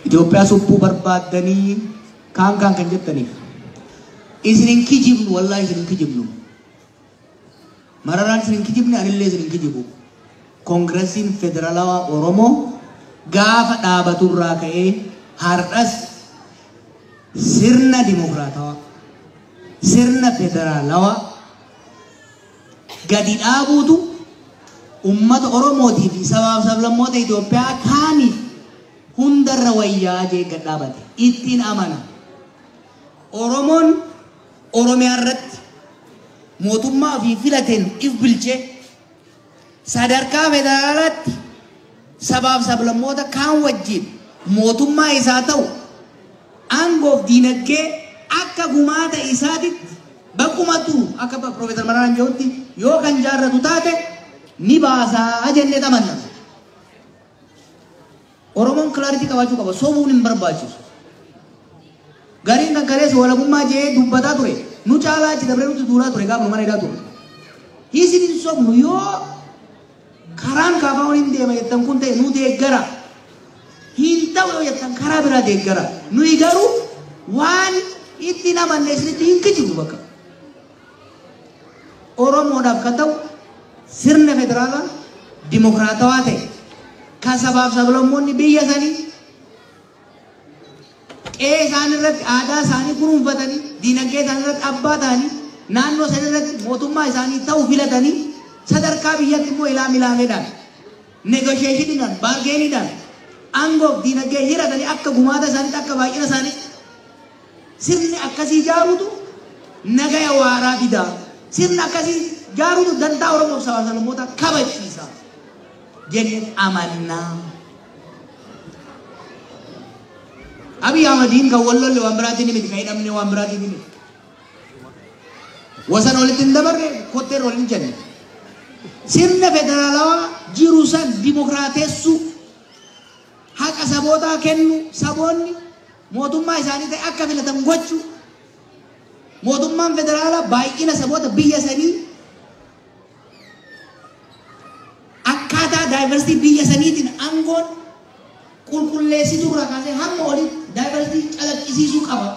Itoophiyaa subbuu barbaadanii kaan kan jettaniif isinin kijibnu wallahi isinin kijibnu mararaan isinin kijibne anillee isinin kijibu Koongiresiin Federaalawaa Oromoo gaafa dhaabaturraa ka'ee har'as sirna dimokiraatawaa sirna federaalawaa gadi dhaabuutu ummata Oromootii fi sabaaf sablammoota Itoophiyaa kaaniif hundarra wayyaa jee gad dhaabate ittiin amana Oromoon Oromiyaa irratti mootummaa fi filateen if bilchee sadarkaa federaalaatti sabaaf sablammoota kaan wajjin mootummaa isaa ta'u aangoof diinagdee akka gumaata isaatitti baqqumatu akka Profeesar Mararaan jedhutti yoo kan jaarratu taate ni baasaa jennee tamanna. Oromoon clarity qabaachuu qaba sobuun hin barbaachisu. Gariin kan kaleessa walabummaa jee dubbataa ture nu caalaa achi dabree nuti duulaa ture gaafa mana hidhaa ture. Hiisin hin sobnu yoo karaan kaafaa waliin deema jettan kun ta'e nu deeggara. Hin ta'u yoo jettan karaa biraa deeggara. Nuyi garuu waan itti namanne isinitti hin kijibu bakka. Oromoodhaaf kan ta'u sirna federaalaa dimokiraatawaa ta'e kan sabaaf sablammoonni biyya sanii qe'ee isaanii irratti aadaa isaanii kunuunfatanii diinagdee isaanii irratti abbaa ta'anii naannoo isaanii irratti mootummaa isaanii ta'uu filatanii sadarkaa biyyatti immoo ilaameedhaan negotiationiidhaan baargeeniidhaan aangoof diinagdee hiratanii akka gumaata isaaniitti akka baay'ina isaanii sirni akkasii ijaaruutu nagaya waaraa fidaa sirni akkasii ijaaruutu dantaa Oromoof sabaaf sablammoota kabachiisa jennee amannaa. Abiy Ahmediin kan wallolle waan biraatiin miti kan hidhamne waan biraatiin miti. Wasan walitti hin dabarre kotteen waliin jenne. Sirna federaalawaa jiru san dimokiraateessuu haqa sabootaa kennu saboonni mootummaa isaanii ta'e akka filatan gochuu mootummaan federaalaa baay'ina saboota biyya sanii akkaataa diversity biyya saniitiin aangoon qulqulleessituu irraa kaasee hamma olitti diversity calaqqisiisuu qaba.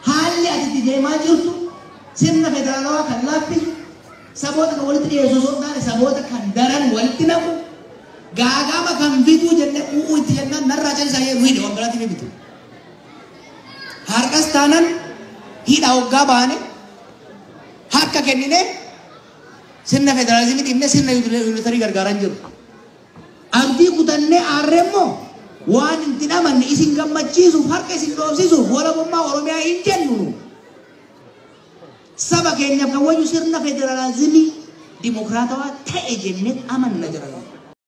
Haalli ati deemaa jirtu sirna federaalawaa kan laaffisu saboota kan walitti dhiyeessu osoo hin taane saboota kan daran walitti naqu gaagama kan bituu jennee u'uu itti jennaan narraa calisaa yeroo hidhe waan biraatti bitu. Harkas taanan hidha hoggaa baane harka kennine sirna federaalizimii dhimne sirna yuunitarii gargaaran jiru. Abdii kutannee aarree immoo waan itti namanne isin gammachiisuuf harka isin dhoofsisuuf walabummaa Oromiyaa hin jennu. Saba keenyaaf kan wayyu sirna federaalizimii dimokiraatawaa ta'e jennee amanna jira.